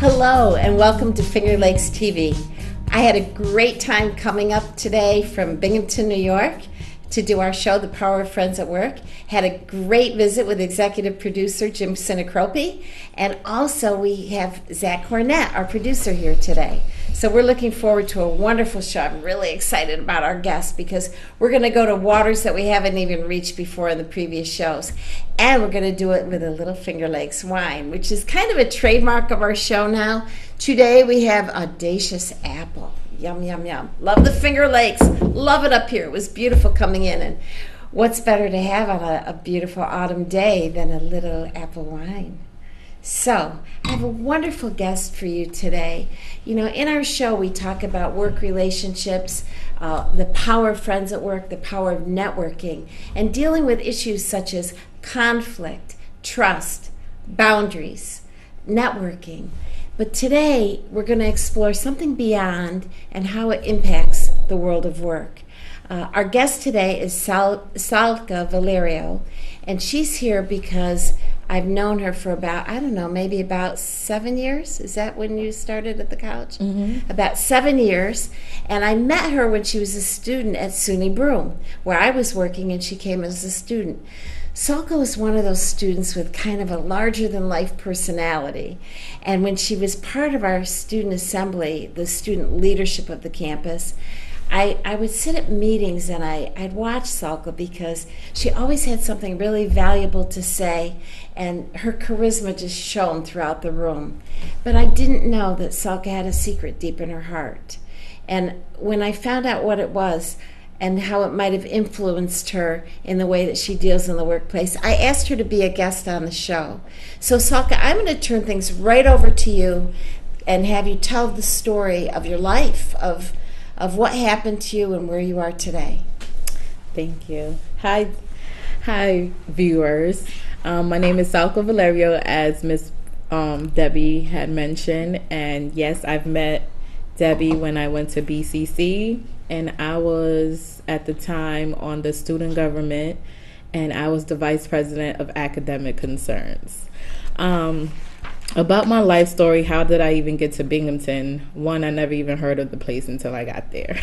Hello and welcome to Finger Lakes TV. I had a great time coming up today from Binghamton, New York to do our show, The Power of Friends at Work. Had a great visit with executive producer Jim Sinacropi, and also we have Zach Cornett, our producer, here today. So we're looking forward to a wonderful show. I'm really excited about our guests because we're going to go to waters that we haven't even reached before in the previous shows. And we're going to do it with a little Finger Lakes wine, which is kind of a trademark of our show now. Today we have Audacious Apple. Yum, yum, yum. Love the Finger Lakes. Love it up here. It was beautiful coming in. And what's better to have on a beautiful autumn day than a little apple wine? So, I have a wonderful guest for you today. You know, in our show, we talk about work relationships, the power of friends at work, the power of networking, and dealing with issues such as conflict, trust, boundaries, networking. But today, we're going to explore something beyond and how it impacts the world of work. Our guest today is Salka Valerio, and she's here because I've known her for about, maybe about 7 years. Is that when you started at the college? Mm-hmm. About 7 years. And I met her when she was a student at SUNY Broome, where I was working, and she came as a student. Salka was one of those students with kind of a larger-than-life personality. And when she was part of our student assembly, the student leadership of the campus, I would sit at meetings and I'd watch Salka because she always had something really valuable to say, and her charisma just shone throughout the room. But I didn't know that Salka had a secret deep in her heart. And when I found out what it was and how it might have influenced her in the way that she deals in the workplace, I asked her to be a guest on the show. So Salka, I'm going to turn things right over to you and have you tell the story of your life, of what happened to you and where you are today. Thank you. Hi, viewers. My name is Salka Valerio, as Miss Debbie had mentioned, and yes, I've met Debbie when I went to BCC, and I was at the time on the student government, and I was the vice president of academic concerns. About my life story, how did I even get to Binghamton? One, I never even heard of the place until I got there.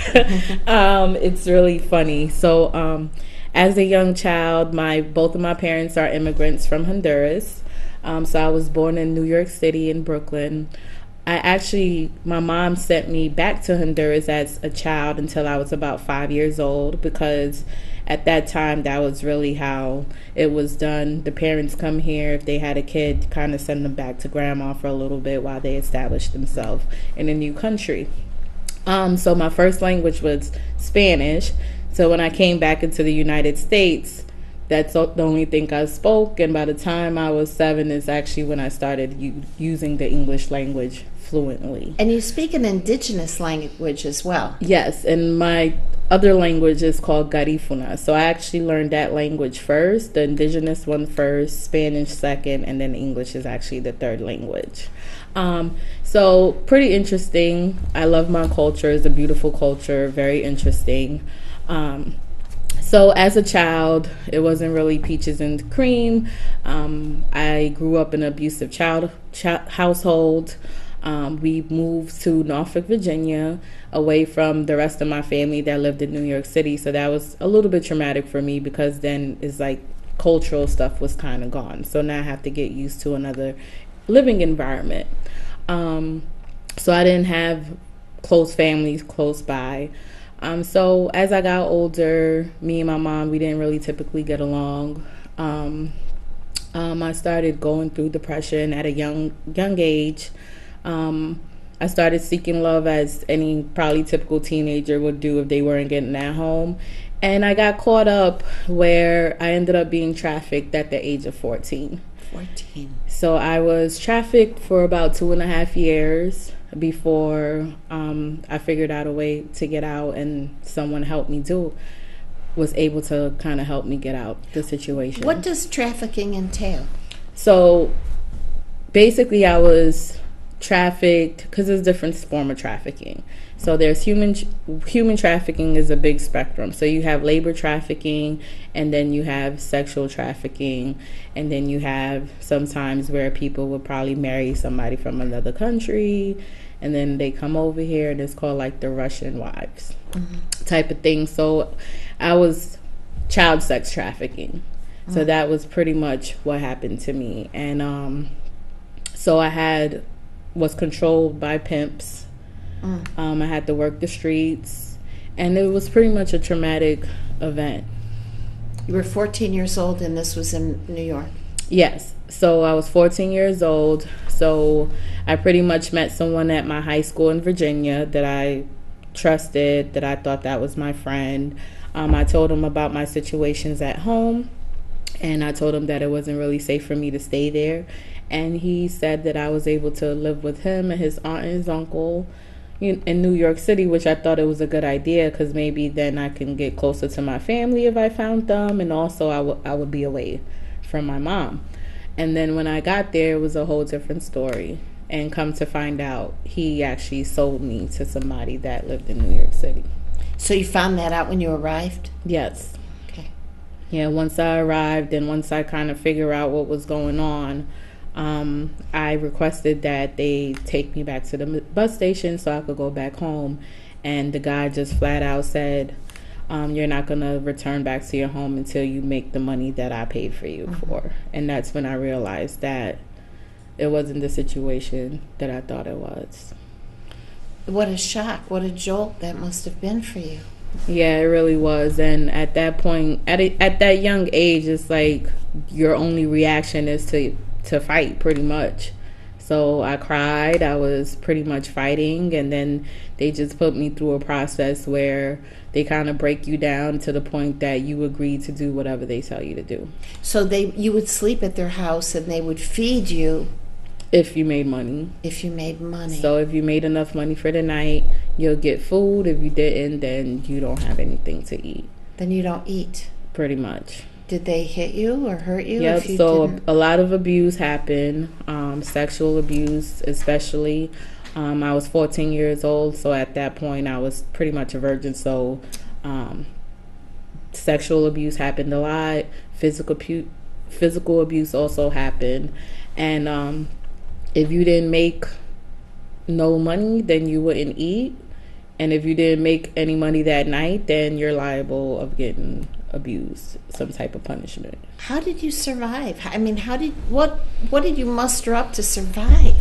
It's really funny. So as a young child, both of my parents are immigrants from Honduras. So I was born in New York City in Brooklyn. My mom sent me back to Honduras as a child until I was about 5 years old, because at that time, that was really how it was done. The parents come here. If they had a kid, kind of send them back to grandma for a little bit while they established themselves in a new country. So my first language was Spanish. So when I came back into the United States, that's the only thing I spoke. And by the time I was 7 is actually when I started using the English language fluently. And you speak an indigenous language as well. Yes, and my other language is called Garifuna. So I actually learned that language first, the indigenous one first, Spanish second, and then English is actually the third language. So pretty interesting. I love my culture. It's a beautiful culture, very interesting. So as a child, it wasn't really peaches and cream. I grew up in an abusive household. We moved to Norfolk, Virginia, away from the rest of my family that lived in New York City. So that was a little bit traumatic for me, because then it's like cultural stuff was kind of gone. So now I have to get used to another living environment. So I didn't have close families close by. So as I got older, me and my mom, we didn't really typically get along. I started going through depression at a young age. I started seeking love, as any probably typical teenager would do if they weren't getting at home. And I got caught up where I ended up being trafficked at the age of 14. 14. So I was trafficked for about 2.5 years before I figured out a way to get out, and someone was able to kind of help me get out the situation. What does trafficking entail? So basically I was trafficked, because there's different form of trafficking. So there's human trafficking is a big spectrum. So you have labor trafficking, and then you have sexual trafficking, and then you have sometimes where people would probably marry somebody from another country, and then they come over here, and it's called like the Russian wives type of thing. So I was child sex trafficking. So that was pretty much what happened to me. And so I was controlled by pimps. I had to work the streets, and it was pretty much a traumatic event. You were 14 years old, and this was in New York? Yes. So I was 14 years old. So I pretty much met someone at my high school in Virginia that I trusted, that I thought that was my friend. I told him about my situations at home, and I told him that it wasn't really safe for me to stay there. And he said that I was able to live with him and his aunt and his uncle in New York City, which I thought it was a good idea, because maybe then I can get closer to my family if I found them, and also I would be away from my mom. And then when I got there, it was a whole different story. And come to find out, he actually sold me to somebody that lived in New York City. So you found that out when you arrived? Yes. Okay. Yeah, once I arrived and once I kind of figured out what was going on, I requested that they take me back to the bus station so I could go back home. And the guy just flat out said, you're not going to return back to your home until you make the money that I paid for you for. And that's when I realized that it wasn't the situation that I thought it was. What a shock, what a jolt that must have been for you. Yeah, it really was. And at that point, at that young age, it's like your only reaction is to fight, pretty much. So I cried. I was pretty much fighting, and then they just put me through a process where they kind of break you down to the point that you agree to do whatever they tell you to do. So you would sleep at their house, and they would feed you if you made money. If you made money. So if you made enough money for the night, you'll get food. If you didn't, then you don't have anything to eat. Then you don't eat. Pretty much. Did they hit you or hurt you? Yep, so a lot of abuse happened, sexual abuse especially. I was 14 years old, so at that point I was pretty much a virgin, so sexual abuse happened a lot. Physical abuse also happened. And if you didn't make no money, then you wouldn't eat. And if you didn't make any money that night, then you're liable of getting abused, some type of punishment. How did you survive? I mean, what did you muster up to survive?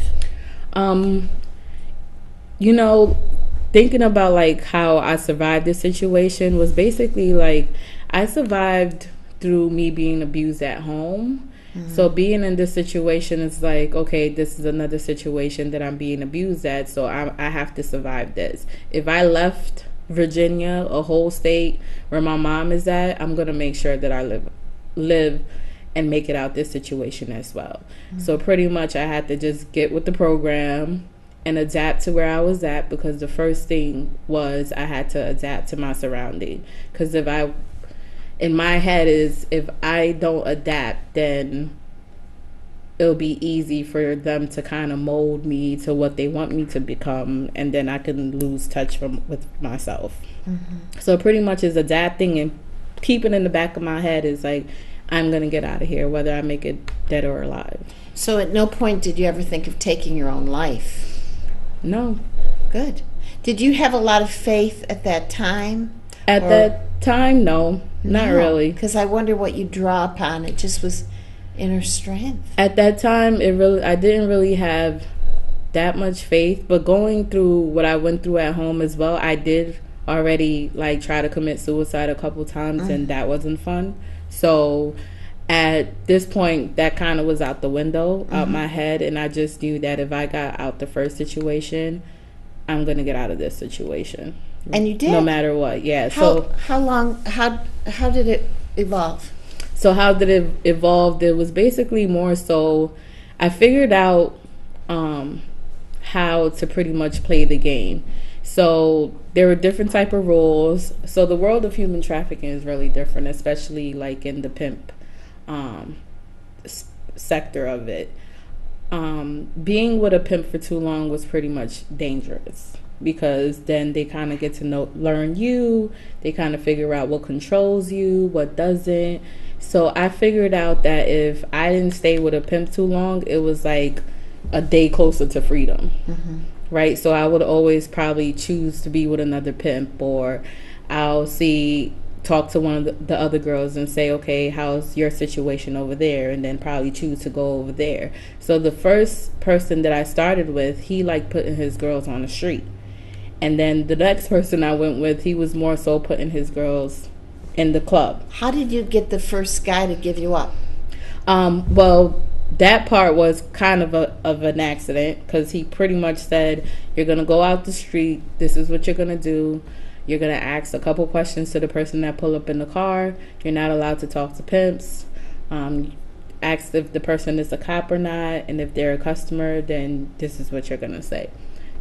Thinking about like how I survived this situation was basically like I survived through me being abused at home. Mm-hmm. So being in this situation is like, okay, this is another situation that I'm being abused at, so I have to survive this. If I left Virginia, a whole state where my mom is at, I'm gonna make sure that I live and make it out this situation as well. Mm-hmm. So pretty much I had to just get with the program and adapt to where I was at, because the first thing was I had to adapt to my surrounding. Because in my head is, if I don't adapt, then it'll be easy for them to kind of mold me to what they want me to become, and then I can lose touch with myself. Mm-hmm. So pretty much is adapting and keeping in the back of my head is like, I'm going to get out of here, whether I make it dead or alive. So at no point did you ever think of taking your own life? No. Good. Did you have a lot of faith at that time? At that time, no. Not really. Because I wonder what you draw upon. It just was inner strength. At that time, I didn't really have that much faith. But going through what I went through at home as well, I did already like try to commit suicide a couple times, and that wasn't fun. So at this point, that kind of was out the window, out my head, and I just knew that if I got out the first situation, I'm gonna get out of this situation. And you did, no matter what. Yeah. How did it evolve? So how did it evolve? It was basically more so I figured out how to pretty much play the game. So there were different type of rules. So the world of human trafficking is really different, especially like in the pimp sector of it. being with a pimp for too long was pretty much dangerous, because then they kind of get to learn you. They kind of figure out what controls you, what doesn't. So I figured out that if I didn't stay with a pimp too long, it was like a day closer to freedom. Right? So I would always probably choose to be with another pimp, or I'll talk to one of the other girls and say, okay, how's your situation over there? And then probably choose to go over there. So the first person that I started with, he like putting his girls on the street. And then the next person I went with, he was more so putting his girls in the club. How did you get the first guy to give you up? Well, that part was kind of an accident, because he pretty much said, you're going to go out the street. This is what you're going to do. You're going to ask a couple questions to the person that pull up in the car. You're not allowed to talk to pimps. Ask if the person is a cop or not. And if they're a customer, then this is what you're going to say.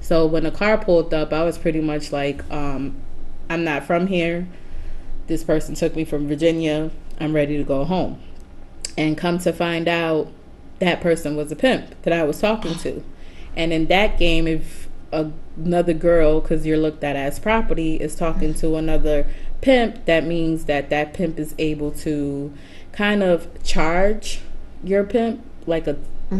So when the car pulled up, I was pretty much like, I'm not from here. This person took me from Virginia. I'm ready to go home. And come to find out, that person was a pimp that I was talking to. And in that game, if another girl, because you're looked at as property, is talking to another pimp, that means that pimp is able to kind of charge your pimp like a, I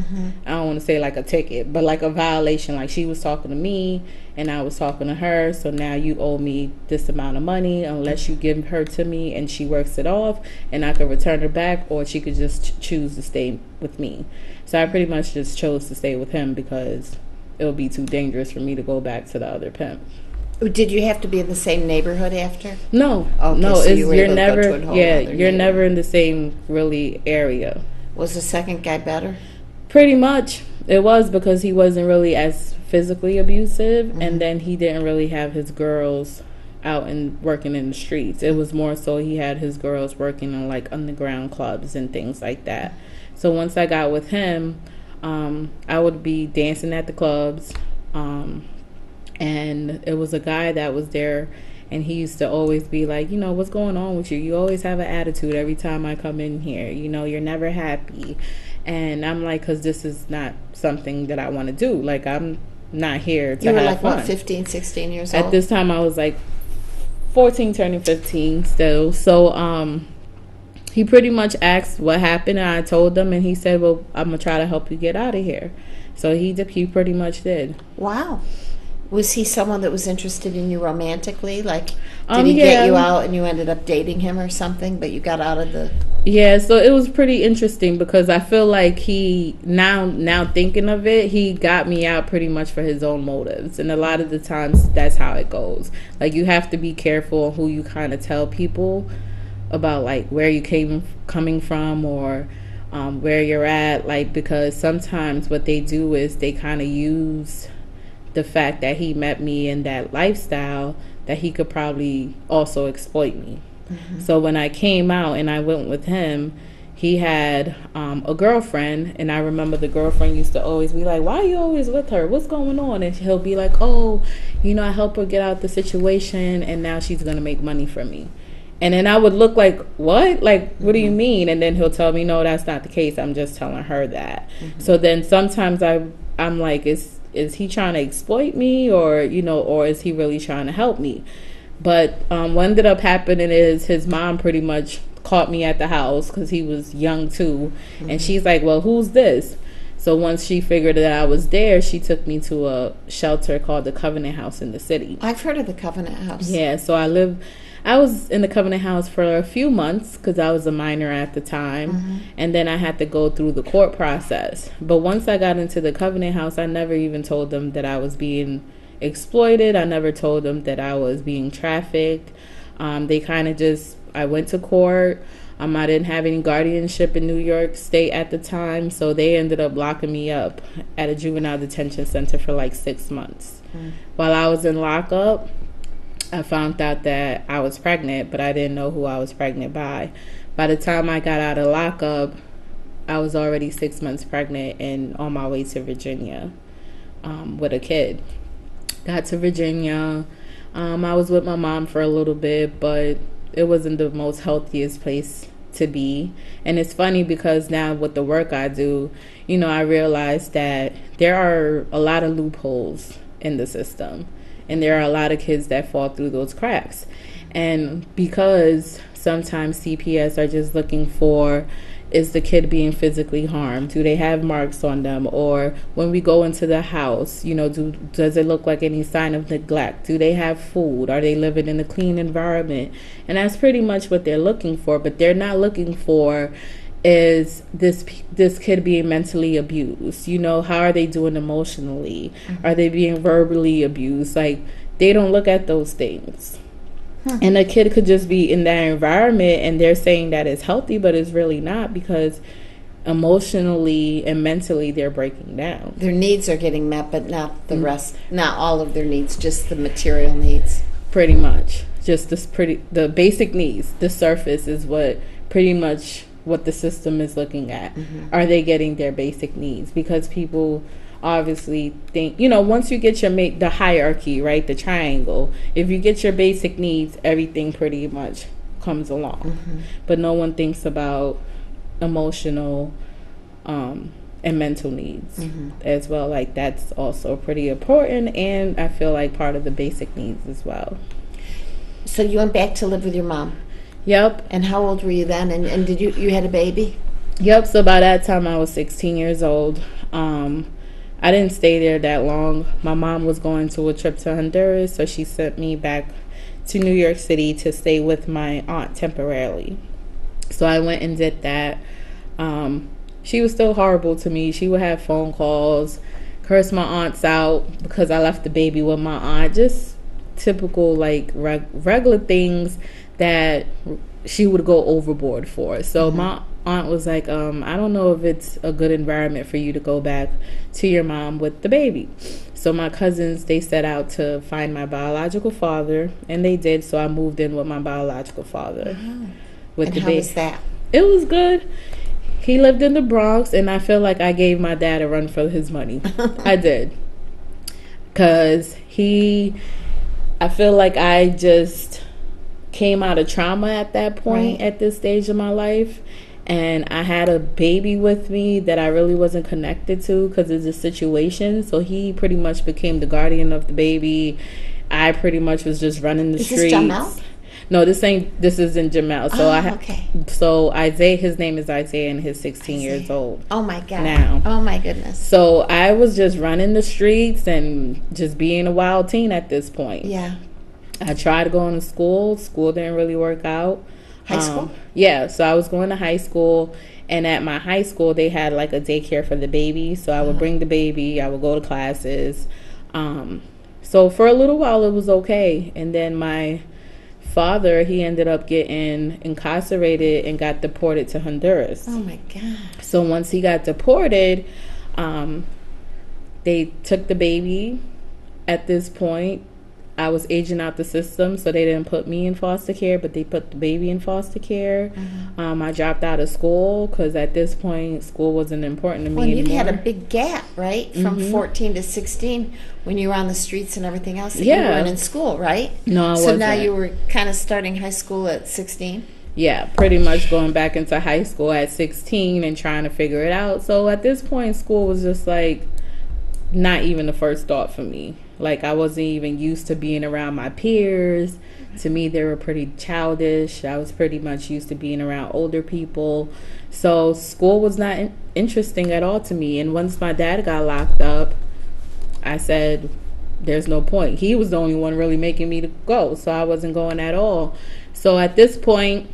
don't want to say like a ticket, but like a violation. Like, she was talking to me and I was talking to her, so now you owe me this amount of money unless you give her to me and she works it off, and I could return her back, or she could just choose to stay with me. So I pretty much just chose to stay with him because it would be too dangerous for me to go back to the other pimp. Did you have to be in the same neighborhood after? No, okay, no, so you're never, you're never in the same really area. Was the second guy better? Pretty much. It was, because he wasn't really as physically abusive, and then he didn't really have his girls out and working in the streets. It was more so he had his girls working in like underground clubs and things like that. So once I got with him, I would be dancing at the clubs, and it was a guy that was there, and he used to always be like, what's going on with you? You always have an attitude every time I come in here. You're never happy. And I'm like, because this is not something that I want to do. Like, I'm not here to have fun. You were like, what, 15, 16 years old? At this time, I was like 14, turning 15 still. So he pretty much asked what happened, and I told him, and he said, well, I'm going to try to help you get out of here. So he pretty much did. Wow. Was he someone that was interested in you romantically? Like, did he get you out and you ended up dating him or something, but you got out of the... Yeah, so it was pretty interesting, because I feel like he, now thinking of it, he got me out pretty much for his own motives. And a lot of the times, that's how it goes. Like, you have to be careful on who you kind of tell people about, like, where you coming from, or where you're at. Like, because sometimes what they do is they kind of use the fact that he met me in that lifestyle, that he could probably also exploit me. So when I came out and I went with him, he had a girlfriend, and I remember the girlfriend used to always be like, why are you always with her? What's going on? And he'll be like, oh, I help her get out the situation, and now she's going to make money from me. And then I would look like, what? Like, what do you mean? And then he'll tell me, no, that's not the case. I'm just telling her that. So then sometimes I'm like, is he trying to exploit me, or or is he really trying to help me? But what ended up happening is his mom pretty much caught me at the house, because he was young too, and she's like, well, who's this? So once she figured that I was there, she took me to a shelter called the Covenant House in the city. I've heard of the Covenant House. Yeah, so I was in the Covenant House for a few months, because I was a minor at the time, and then I had to go through the court process. But once I got into the Covenant House, I never even told them that I was being exploited. I never told them that I was being trafficked. They kind of just, I went to court. I didn't have any guardianship in New York State at the time, so they ended up locking me up at a juvenile detention center for like 6 months. While I was in lockup, I found out that I was pregnant, but I didn't know who I was pregnant by. By the time I got out of lockup, I was already 6 months pregnant and on my way to Virginia with a kid. Got to Virginia. I was with my mom for a little bit, but it wasn't the most healthiest place to be. And it's funny because now with the work I do, I realize that there are a lot of loopholes in the system, and there are a lot of kids that fall through those cracks. And because sometimes CPS are just looking for, is the kid being physically harmed? Do they have marks on them? Or when we go into the house, does it look like any sign of neglect? Do they have food? Are they living in a clean environment? And that's pretty much what they're looking for. But they're not looking for, is this kid being mentally abused? How are they doing emotionally? Mm-hmm. Are they being verbally abused? Like, they don't look at those things. And a kid could just be in that environment and they're saying that it's healthy, but it's really not, because emotionally and mentally they're breaking down. Their needs are getting met, but not the rest, not all of their needs, just the material needs. Pretty much. Just the basic needs. The surface is what pretty much what the system is looking at. Mm-hmm. Are they getting their basic needs? Because people obviously think, once you get the hierarchy, right, the triangle, if you get your basic needs, everything pretty much comes along. Mm-hmm. But no one thinks about emotional and mental needs as well. Like, that's also pretty important, and I feel like part of the basic needs as well. So you went back to live with your mom? Yep. And how old were you then? And did you had a baby? Yep. So by that time I was 16 years old. I didn't stay there that long. My mom was going to a trip to Honduras, so she sent me back to New York City to stay with my aunt temporarily. So I went and did that. She was still horrible to me. She would have phone calls, curse my aunts out because I left the baby with my aunt. Just typical, like, regular things that she would go overboard for. So my aunt was like, I don't know if it's a good environment for you to go back to your mom with the baby. So my cousins, they set out to find my biological father, and they did. So I moved in with my biological father. With and the how baby. Was that? It was good. He lived in the Bronx, and I feel like I gave my dad a run for his money. I did. Because I feel like I just came out of trauma at that point, at this stage of my life. And I had a baby with me that I really wasn't connected to because of the situation. So he pretty much became the guardian of the baby. I pretty much was just running the streets. Is this Jamel? No, this isn't Jamel. So okay. So Isaiah, his name is Isaiah, and he's 16 years old. Oh my God. Now. Oh my goodness. So I was just running the streets and just being a wild teen at this point. Yeah. I tried going to school. School didn't really work out. High school? Yeah, so I was going to high school, and at my high school, they had like a daycare for the baby. So I would bring the baby, I would go to classes. So for a little while, it was okay. And then my father, he ended up getting incarcerated and got deported to Honduras. Oh my God. So once he got deported, they took the baby. At this point, I was aging out the system, so they didn't put me in foster care, but they put the baby in foster care. I dropped out of school because at this point, school wasn't important to me anymore. You had a big gap, right? From 14 to 16 when you were on the streets and everything else. Yeah. You weren't in school, right? No, I wasn't. So now you were kind of starting high school at 16? Yeah, pretty much going back into high school at 16 and trying to figure it out. So at this point, school was just like not even the first thought for me. Like, I wasn't even used to being around my peers. To me, they were pretty childish. I was pretty much used to being around older people. So school was not interesting at all to me. And once my dad got locked up, I said, there's no point. He was the only one really making me to go. So I wasn't going at all. So at this point,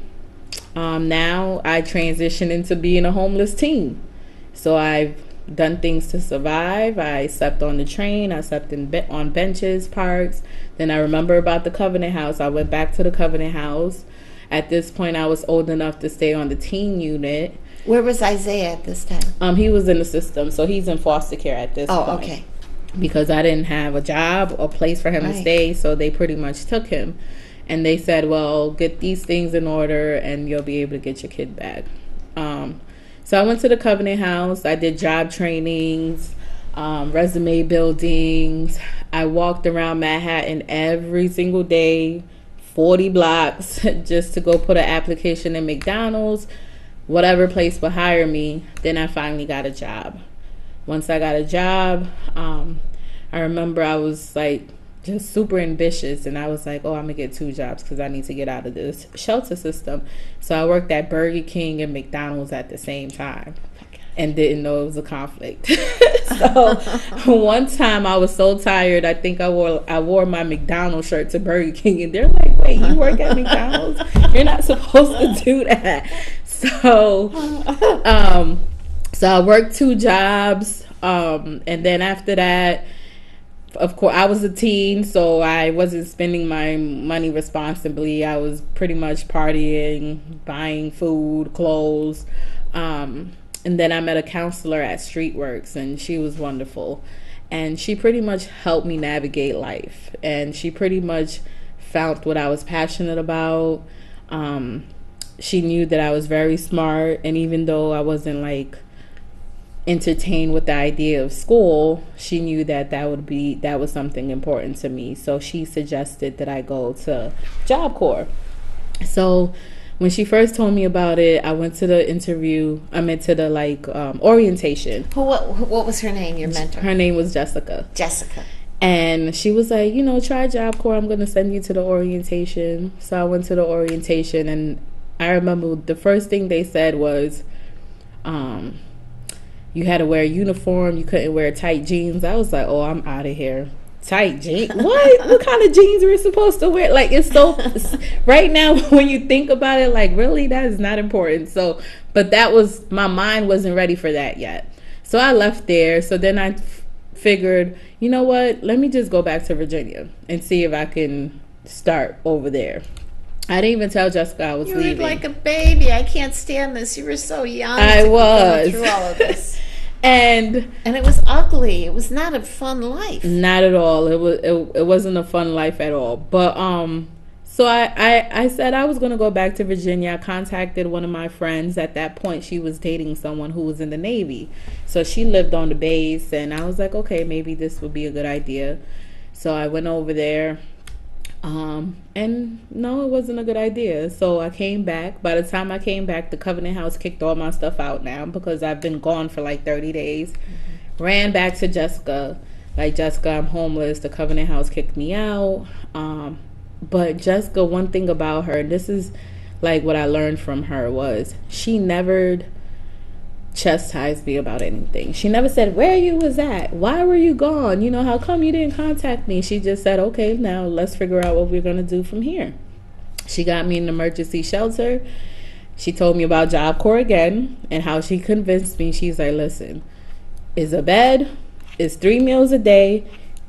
now I transitioned into being a homeless teen. So I've done things to survive. I slept on the train. I slept on benches, parks. Then I remember about the Covenant House. I went back to the Covenant House. At this point, I was old enough to stay on the teen unit. Where was Isaiah at this time? He was in the system, so he's in foster care at this point. Oh, okay. Because I didn't have a job or place for him to stay, so they pretty much took him. And they said, well, get these things in order and you'll be able to get your kid back. So I went to the Covenant House. I did job trainings, resume buildings. I walked around Manhattan every single day 40 blocks just to go put an application in McDonald's. Whatever place would hire me. Then I finally got a job. Once I got a job, I remember I was like just super ambitious, and I was like, oh, I'm gonna get 2 jobs because I need to get out of this shelter system. So I worked at Burger King and McDonald's at the same time and didn't know it was a conflict. So one time I was so tired, I think I wore my McDonald's shirt to Burger King, and they're like, wait, you work at McDonald's? You're not supposed to do that. So I worked 2 jobs, and then after that, of course, I was a teen, so I wasn't spending my money responsibly. I was pretty much partying, buying food, clothes. And then I met a counselor at Streetworks, and she was wonderful. And she pretty much helped me navigate life. And she pretty much found what I was passionate about. She knew that I was very smart. And even though I wasn't like entertained with the idea of school, she knew that that was something important to me. So she suggested that I go to Job Corps. So when she first told me about it, I went to the interview. I went to the orientation. What was her name, your mentor? Her name was Jessica. And she was like, try Job Corps. I'm going to send you to the orientation. So I went to the orientation, and I remember the first thing they said was, you had to wear a uniform. You couldn't wear tight jeans. I was like, oh, I'm out of here. Tight jeans? What kind of jeans were we supposed to wear? Like, it's so, right now, when you think about it, like, really, that is not important. So, but my mind wasn't ready for that yet. So I left there. So then I figured, you know what? Let me just go back to Virginia and see if I can start over there. I didn't even tell Jessica I was leaving. You were like a baby. I can't stand this. You were so young. I was. Through all of this. And it was ugly. It was not a fun life. Not at all. It wasn't a fun life at all. But so I said I was gonna go back to Virginia. I contacted one of my friends. At that point, she was dating someone who was in the Navy, so she lived on the base, and I was like, okay, maybe this would be a good idea. So I went over there. And no, it wasn't a good idea. So I came back. By the time I came back, the Covenant House kicked all my stuff out now because I've been gone for like 30 days. Mm-hmm. Ran back to Jessica. Like, Jessica, I'm homeless. The Covenant House kicked me out. But Jessica, one thing about her, and this is like what I learned from her, was she never chastised me about anything. She never said, where you was at? Why were you gone? How come you didn't contact me? She just said, okay, now let's figure out what we're going to do from here. She got me an emergency shelter. She told me about Job Corps again and how she convinced me. She's like, listen, it's a bed, it's 3 meals a day,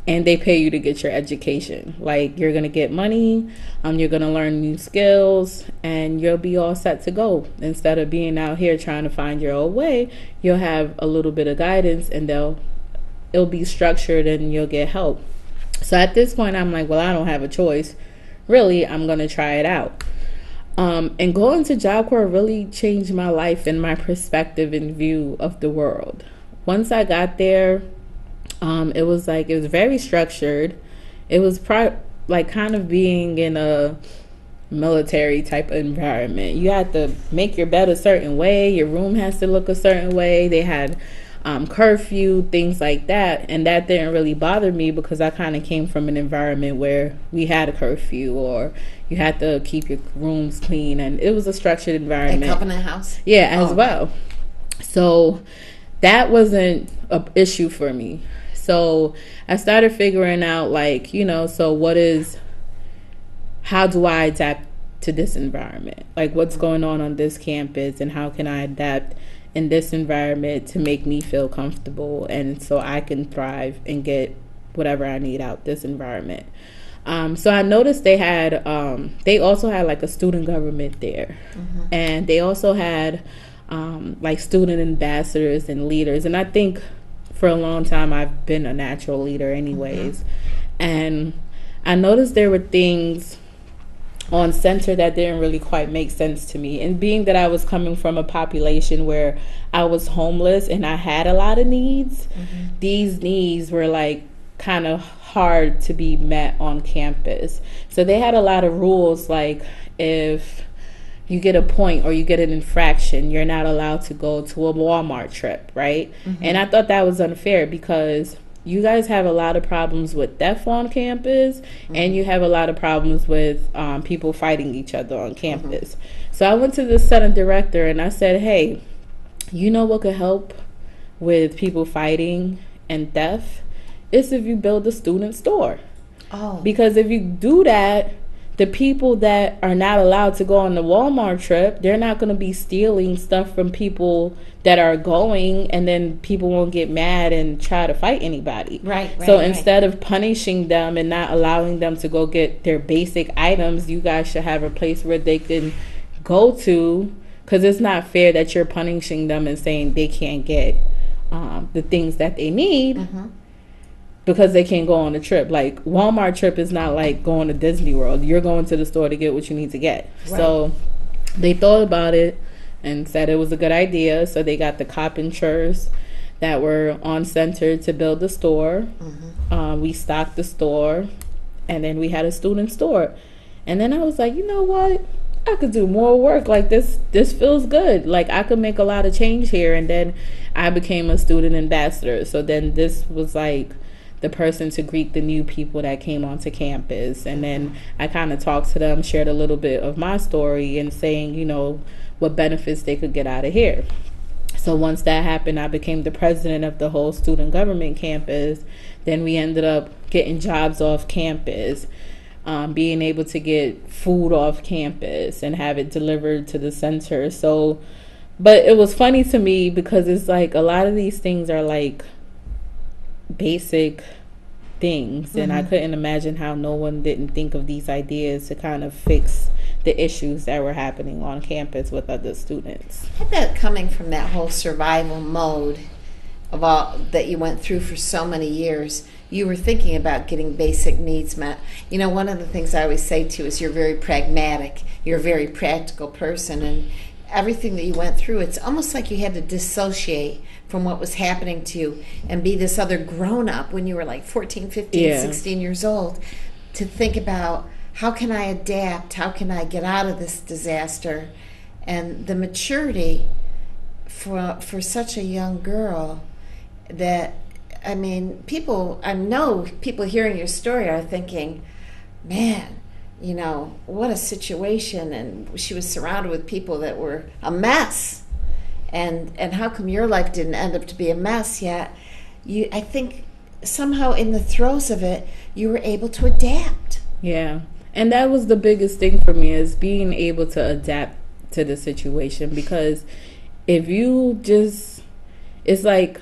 and they pay you to get your education. Like, you're going to get money, you're going to learn new skills, and you'll be all set to go. Instead of being out here trying to find your own way, you'll have a little bit of guidance, and it'll be structured, and you'll get help. So at this point, I'm like, well, I don't have a choice. Really, I'm going to try it out. And going to Job Corps really changed my life and my perspective and view of the world. Once I got there, it was very structured. It was kind of being in a military type of environment. You had to make your bed a certain way. Your room has to look a certain way. They had curfew, things like that. And that didn't really bother me because I kind of came from an environment where we had a curfew, or you had to keep your rooms clean. And it was a structured environment. A Covenant House? Yeah, as well. So that wasn't an issue for me. So I started figuring out, how do I adapt to this environment? Like, what's going on this campus, and how can I adapt in this environment to make me feel comfortable and so I can thrive and get whatever I need out this environment. So I noticed they also had like a student government there. Mm-hmm. And they also had like student ambassadors and leaders. And I think for a long time I've been a natural leader anyways. Mm-hmm. And I noticed there were things on center that didn't really quite make sense to me. And being that I was coming from a population where I was homeless and I had a lot of needs, mm-hmm. these needs were like kind of hard to be met on campus. So they had a lot of rules, like if you get a point or you get an infraction, you're not allowed to go to a Walmart trip, right? Mm-hmm. And I thought that was unfair because you guys have a lot of problems with theft on campus, mm-hmm. and you have a lot of problems with people fighting each other on campus. Mm-hmm. So I went to the Senate director and I said, hey, you know what could help with people fighting and theft? Is if you build a student store. Oh. Because if you do that, the people that are not allowed to go on the Walmart trip, they're not going to be stealing stuff from people that are going, and then people won't get mad and try to fight anybody. Right. So instead of punishing them and not allowing them to go get their basic items, you guys should have a place where they can go to, because it's not fair that you're punishing them and saying they can't get the things that they need. Mm-hmm. Because they can't go on a trip. Like, Walmart trip is not like going to Disney World. You're going to the store to get what you need to get. Right. So they thought about it and said it was a good idea. So they got the carpenters that were on center to build the store. Mm-hmm. We stocked the store, and then we had a student store. And then I was like, you know what? I could do more work. Like, this feels good. Like, I could make a lot of change here. And then I became a student ambassador. So then this was like the person to greet the new people that came onto campus. And then I kind of talked to them, shared a little bit of my story and saying, you know, what benefits they could get out of here. So once that happened, I became the president of the whole student government campus. Then we ended up getting jobs off campus, being able to get food off campus and have it delivered to the center. So, but it was funny to me because it's like a lot of these things are like basic things, and I couldn't imagine how no one didn't think of these ideas to kind of fix the issues that were happening on campus with other students. I bet coming from that whole survival mode of all that you went through for so many years, you were thinking about getting basic needs met. You know, one of the things I always say to you is you're very pragmatic. You're a very practical person, and everything that you went through, it's almost like you had to dissociate from what was happening to you and be this other grown-up when you were like 14, 15, 16 years old, to think about how can I adapt, how can I get out of this disaster. And the maturity for such a young girl that, I mean, I know people hearing your story are thinking, man, you know, what a situation, and she was surrounded with people that were a mess. And how come your life didn't end up to be a mess yet? I think somehow in the throes of it, you were able to adapt. Yeah. And that was the biggest thing for me, is being able to adapt to the situation. Because if you just, it's like,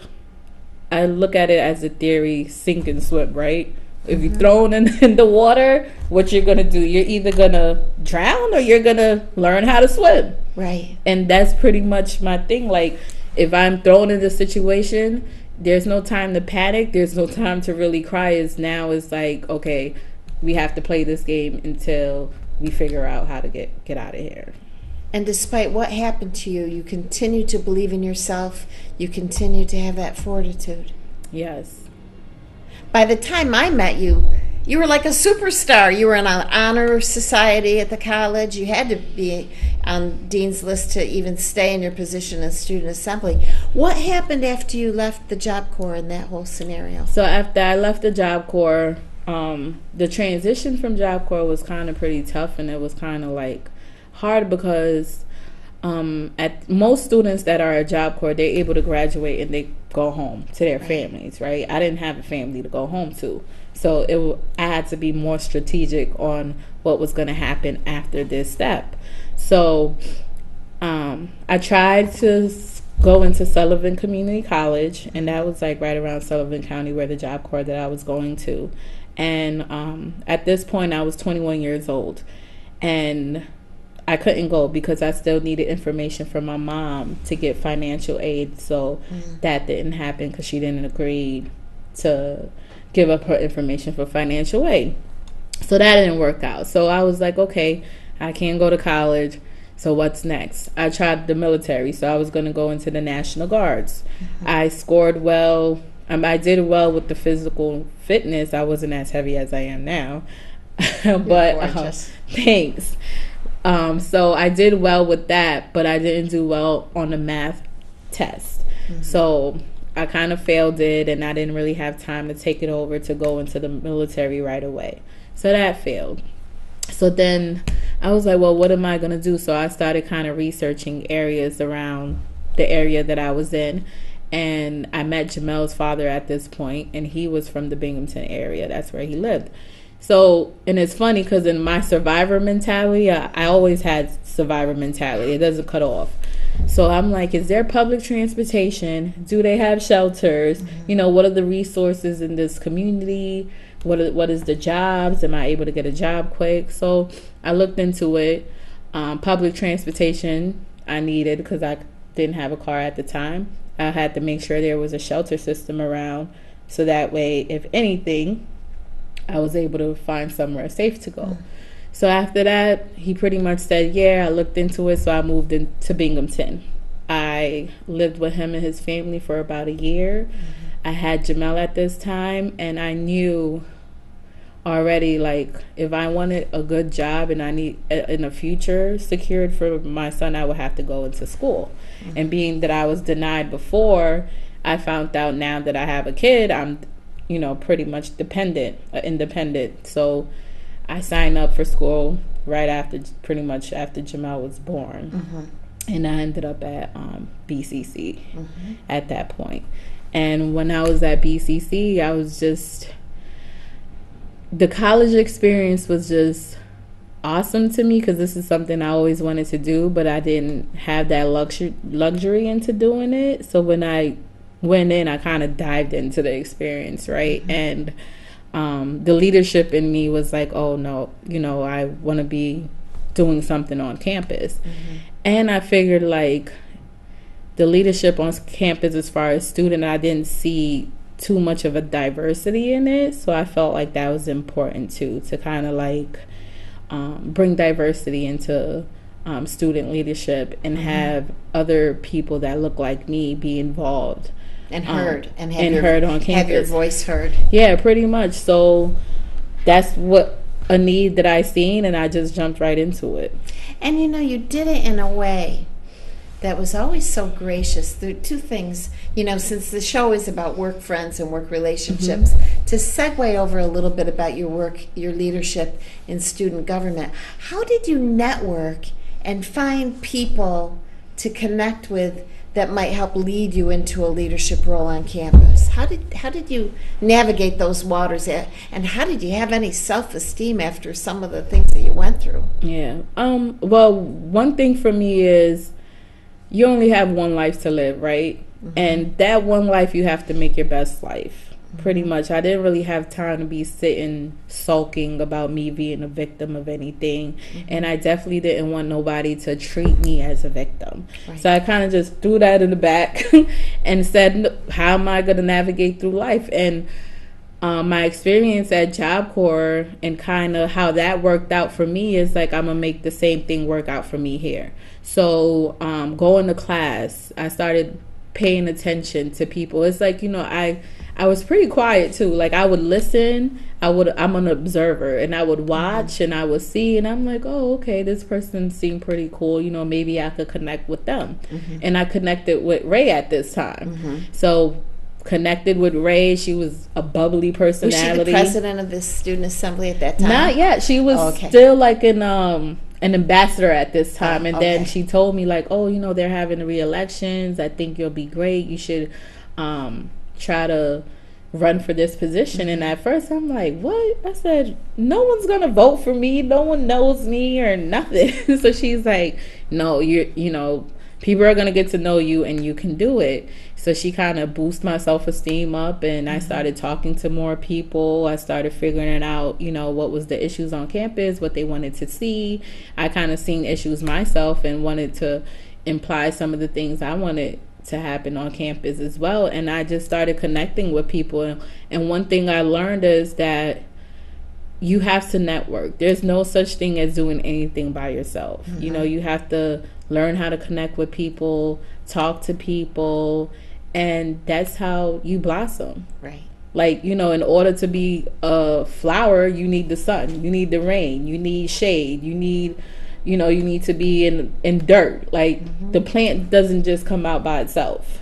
I look at it as a theory, sink and swim, right? If you're thrown in the water, what you're going to do, you're either going to drown or you're going to learn how to swim. Right. And that's pretty much my thing. Like, if I'm thrown in this situation, there's no time to panic. There's no time to really cry. It's like, okay, we have to play this game until we figure out how to get out of here. And despite what happened to you, you continue to believe in yourself. You continue to have that fortitude. Yes. By the time I met you, you were like a superstar. You were in an honor society at the college. You had to be on Dean's list to even stay in your position as student assembly. What happened after you left the Job Corps in that whole scenario? So after I left the Job Corps, the transition from Job Corps was kind of pretty tough, and it was kind of like hard because at most students that are at Job Corps, they're able to graduate and they go home to their families, right? I didn't have a family to go home to. So I had to be more strategic on what was going to happen after this step. So I tried to go into Sullivan Community College, and that was like right around Sullivan County where the Job Corps that I was going to. And at this point, I was 21 years old. And I couldn't go because I still needed information from my mom to get financial aid. So that didn't happen because she didn't agree to give up her information for financial aid. So that didn't work out. So I was like, okay, I can't go to college. So what's next? I tried the military. So I was going to go into the National Guards. I scored well I did well with the physical fitness. I wasn't as heavy as I am now. But thanks. So I did well with that, but I didn't do well on the math test. Mm-hmm. So I kind of failed it, and I didn't really have time to take it over to go into the military right away. So that failed. So then I was like, well, what am I going to do? So I started kind of researching areas around the area that I was in. And I met Jamel's father at this point, and he was from the Binghamton area. That's where he lived. So, and it's funny because in my survivor mentality, I always had survivor mentality. It doesn't cut off. So I'm like, is there public transportation? Do they have shelters? Mm-hmm. What are the resources in this community? What is the jobs? Am I able to get a job quick? So I looked into it. Public transportation I needed because I didn't have a car at the time. I had to make sure there was a shelter system around, so that way, if anything, I was able to find somewhere safe to go. Mm-hmm. So after that, he pretty much said, yeah, I looked into it, so I moved into Binghamton. I lived with him and his family for about a year. Mm-hmm. I had Jamel at this time, and I knew already, like, if I wanted a good job and I need in the future secured for my son, I would have to go into school. Mm-hmm. And being that I was denied before, I found out now that I have a kid, I'm, pretty much independent. So I signed up for school pretty much after Jamel was born. Mm-hmm. And I ended up at BCC mm-hmm. at that point. And when I was at BCC, I was just, the college experience was just awesome to me because this is something I always wanted to do, but I didn't have that luxury into doing it. So when I went in, I kind of dived into the experience, right? Mm-hmm. And the leadership in me was like, oh no, I want to be doing something on campus. Mm-hmm. And I figured like the leadership on campus as far as student, I didn't see too much of a diversity in it. So I felt like that was important too, to kind of like bring diversity into student leadership and mm-hmm. have other people that look like me be involved. And heard. And heard on campus. Have your voice heard. Yeah, pretty much. So that's what a need that I seen, and I just jumped right into it. And you did it in a way that was always so gracious. There are two things, since the show is about work friends and work relationships, mm-hmm. to segue over a little bit about your work, your leadership in student government. How did you network and find people to connect with that might help lead you into a leadership role on campus? How did you navigate those waters, and how did you have any self-esteem after some of the things that you went through? Yeah. Well, one thing for me is you only have one life to live, right? Mm-hmm. And that one life, you have to make your best life. Pretty much. I didn't really have time to be sitting sulking about me being a victim of anything. Mm-hmm. And I definitely didn't want nobody to treat me as a victim. Right. So I kind of just threw that in the back and said, how am I going to navigate through life? And my experience at Job Corps and kind of how that worked out for me is like, I'm going to make the same thing work out for me here. So going to class, I started paying attention to people. It's like, I was pretty quiet too. Like I would listen, I'm an observer, and I would watch and I would see, and I'm like, oh, okay, this person seemed pretty cool. Maybe I could connect with them. Mm-hmm. And I connected with Ray at this time. Mm-hmm. So connected with Ray. She was a bubbly personality. Was she the president of the student assembly at that time? Not yet. She was still like an ambassador at this time. And then she told me like, oh, they're having the re-elections. I think you'll be great. You should try to run for this position. And at first I'm like, what? I said, no one's gonna vote for me, no one knows me or nothing. So she's like, no, people are gonna get to know you and you can do it. So she kind of boosted my self-esteem up, and I started talking to more people. I started figuring out what was the issues on campus, what they wanted to see. I kind of seen issues myself and wanted to imply some of the things I wanted to happen on campus as well. And I just started connecting with people. And one thing I learned is that you have to network. There's no such thing as doing anything by yourself. Mm-hmm. You have to learn how to connect with people, talk to people, And that's how you blossom. Right. Like, in order to be a flower, you need the sun, you need the rain, you need shade, you need to be in dirt. Like, the plant doesn't just come out by itself.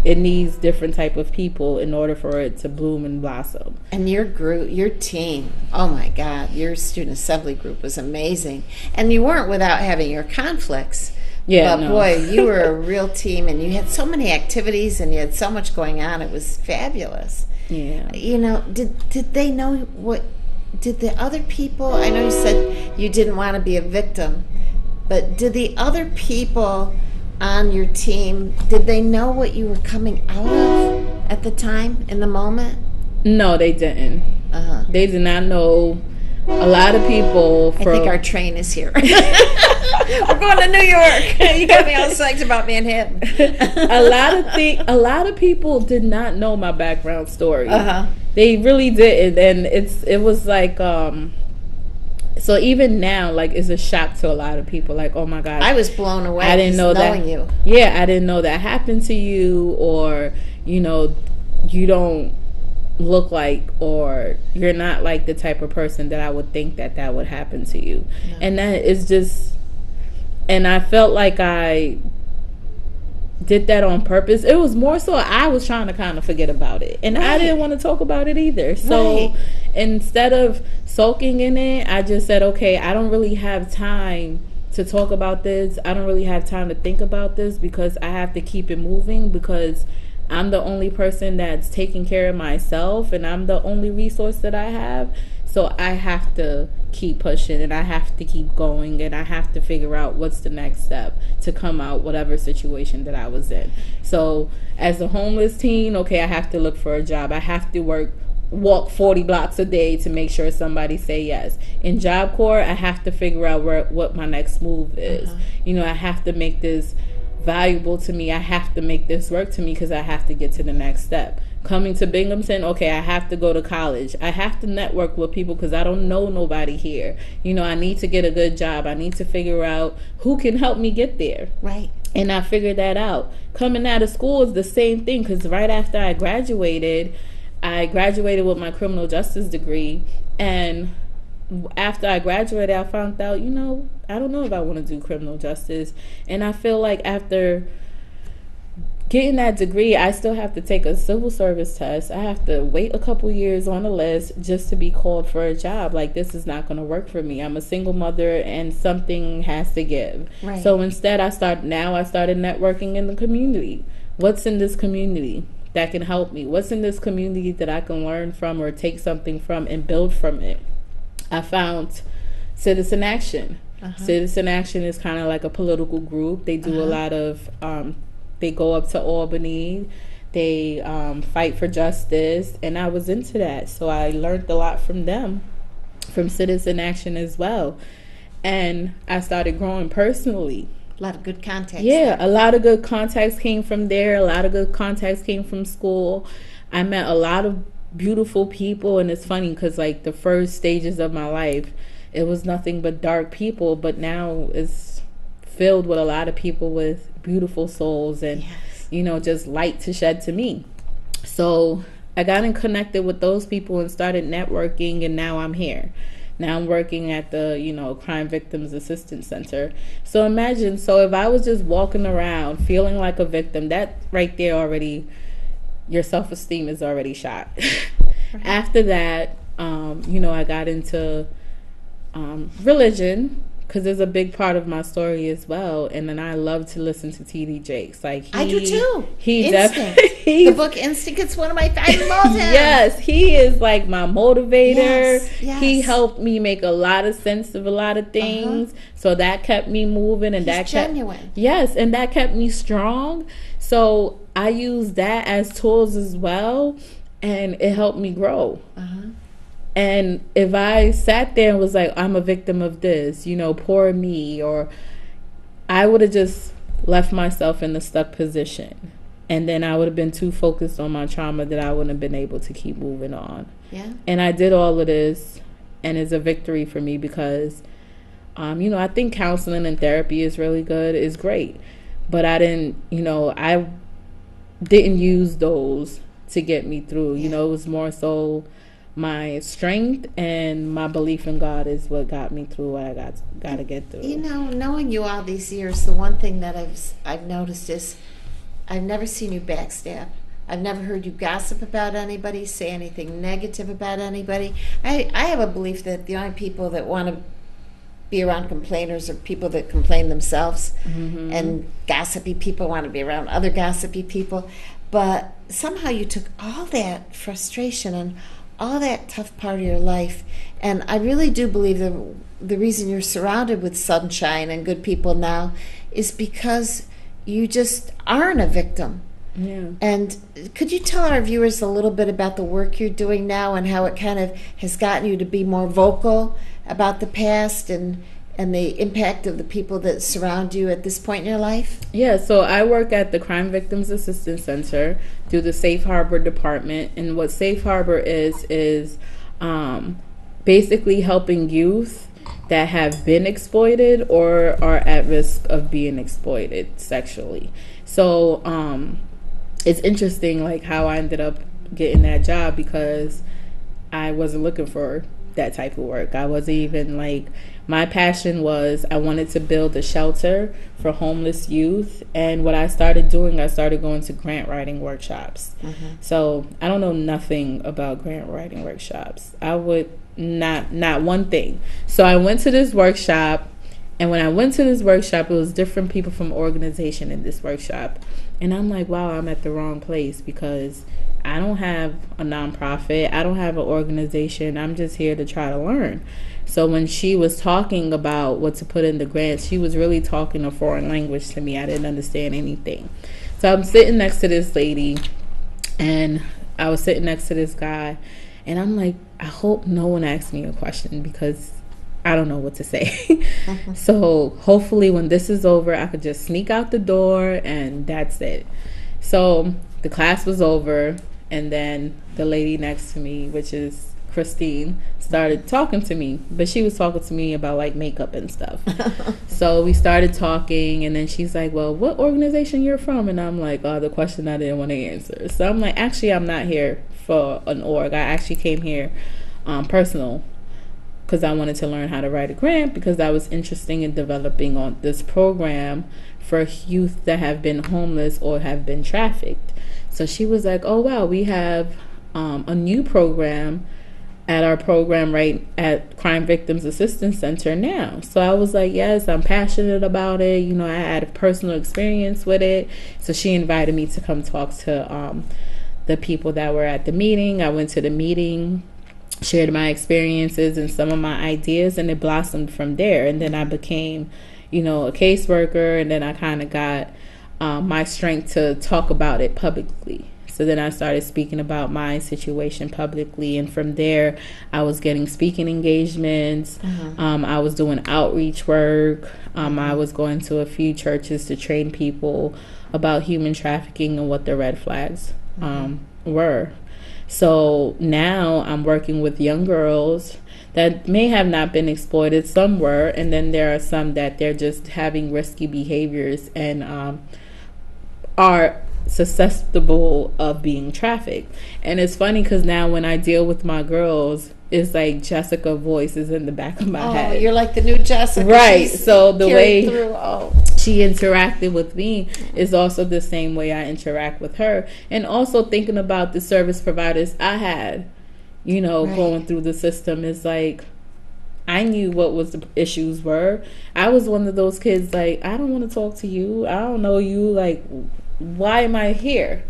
It needs different type of people in order for it to bloom and blossom. And your group, your team, oh my God, your student assembly group was amazing. And you weren't without having your conflicts. Yeah, but no. Boy, you were a real team, and you had so many activities, and you had so much going on. It was fabulous. Yeah. Did they know what? Did the other people? I know you said you didn't want to be a victim, but did the other people on your team, did they know what you were coming out of at the time, in the moment? No, they didn't. They did not know. A lot of people. I think our train is here. We're going to New York. You got me all psyched about Manhattan. A lot of people did not know my background story. They really didn't, and it was like so even now, like, it's a shock to a lot of people. Like, oh my God, I was blown away. I didn't know that. You. Yeah, I didn't know that happened to you, or you don't look like, or you're not like the type of person that I would think that would happen to you. No. And that is just, and I felt like I did that on purpose. It was more so I was trying to kind of forget about it, and I didn't want to talk about it either. So instead of sulking in it, I just said, okay, I don't really have time to talk about this. I don't really have time to think about this, because I have to keep it moving, because I'm the only person that's taking care of myself, and I'm the only resource that I have. So I have to keep pushing, and I have to keep going, and I have to figure out what's the next step to come out whatever situation that I was in. So as a homeless teen, okay, I have to look for a job. I have to walk 40 blocks a day to make sure somebody say yes. In Job Corps, I have to figure out what my next move is. I have to make this valuable to me. I have to make this work to me, because I have to get to the next step. Coming to Binghamton, okay, I have to go to college. I have to network with people, because I don't know nobody here. I need to get a good job. I need to figure out who can help me get there. Right. And I figured that out. Coming out of school is the same thing, because right after I graduated with my criminal justice degree, and after I graduated, I found out, I don't know if I want to do criminal justice. And I feel like after getting that degree, I still have to take a civil service test. I have to wait a couple years on the list just to be called for a job. Like, this is not going to work for me. I'm a single mother, and something has to give. Right. So instead, I started networking in the community. What's in this community that can help me? What's in this community that I can learn from, or take something from and build from it? I found Citizen Action. Citizen Action is kind of like a political group. They do a lot of, they go up to Albany, they fight for justice, and I was into that. So I learned a lot from them, from Citizen Action as well. And I started growing personally. A lot of good contacts. Yeah, a lot of good contacts came from there. A lot of good contacts came from school. I met a lot of beautiful people, and it's funny because like the first stages of my life, it was nothing but dark people, but now it's filled with a lot of people with beautiful souls and just light to shed to me. So I got connected with those people and started networking, and now I'm here. Now I'm working at the Crime Victims Assistance Center. So imagine, if I was just walking around feeling like a victim, that right there already, your self-esteem is already shot. After that, I got into religion, because there's a big part of my story as well. And then I love to listen to T.D. Jakes. I do too. The book Instinct, it's one of my favorite books. Yes, he is like my motivator. Yes. He helped me make a lot of sense of a lot of things. So that kept me moving, and He's genuine. Yes, and that kept me strong. So I use that as tools as well, and it helped me grow. And if I sat there and was like, I'm a victim of this, poor me, or I would have just left myself in a stuck position. And then I would have been too focused on my trauma that I wouldn't have been able to keep moving on. Yeah. And I did all of this, and it's a victory for me because, I think counseling and therapy is really good, is great. But I didn't, didn't use those to get me through. You know, it was more so my strength and my belief in God is what got me through what I got to get through. You know, knowing you all these years, the one thing that I've noticed is I've never seen you backstab. I've never heard you gossip about anybody, say anything negative about anybody. I have a belief that the only people that want to be around complainers are people that complain themselves, and gossipy people want to be around other gossipy people. But somehow you took all that frustration and all that tough part of your life, and I really do believe that the reason you're surrounded with sunshine and good people now is because you just aren't a victim. Yeah. And could you tell our viewers a little bit about the work you're doing now and how it kind of has gotten you to be more vocal about the past and the impact of the people that surround you at this point in your life? Yeah, so I work at the Crime Victims Assistance Center through the Safe Harbor Department. And what Safe Harbor is basically helping youth that have been exploited or are at risk of being exploited sexually. So it's interesting, like, how I ended up getting that job, because I wasn't looking for that type of work. I wasn't even, like, my passion was I wanted to build a shelter for homeless youth. And what I started doing, I started going to grant writing workshops. So I don't know nothing about grant writing workshops. I would not one thing. So I went to this workshop, and when I went to this workshop, it was different people from organization in this workshop. And I'm like, wow, I'm at the wrong place, because I don't have a nonprofit. I don't have an organization. I'm just here to try to learn. So when she was talking about what to put in the grants, she was really talking a foreign language to me. I didn't understand anything. So I'm sitting next to this lady, and I was sitting next to this guy, and I'm like, I hope no one asks me a question, because I don't know what to say. So hopefully when this is over, I could just sneak out the door and that's it. So the class was over, and then the lady next to me, which is Christine, started talking to me, but she was talking to me about, like, makeup and stuff. So we started talking, and then she's like, well, what organization you're from? And I'm like, oh, the question I didn't want to answer. So I'm like, actually, I'm not here for an org. I actually came here personal, because I wanted to learn how to write a grant, because I was interested in developing on this program for youth that have been homeless or have been trafficked. So she was like, oh, wow, we have a new program at our program right at Crime Victims Assistance Center now. So I was like, yes, I'm passionate about it. You know, I had a personal experience with it. So she invited me to come talk to the people that were at the meeting. I went to the meeting, shared my experiences and some of my ideas, and it blossomed from there. And then I became, you know, a caseworker, and then I kind of got my strength to talk about it publicly. So then I started speaking about my situation publicly, and from there I was getting speaking engagements. I was doing outreach work. I was going to a few churches to train people about human trafficking and what the red flags were. So now I'm working with young girls that may have not been exploited. Some were, and then there are some that they're just having risky behaviors and are susceptible of being trafficked. And it's funny because now when I deal with my girls, it's like Jessica voice is in the back of my head. Oh, you're like the new Jessica. Right. So the way she she interacted with me is also the same way I interact with her. And also thinking about the service providers I had, you know, going through the system, is like, I knew what was the issues were. I was one of those kids, like, I don't want to talk to you. I don't know you. Like, why am I here?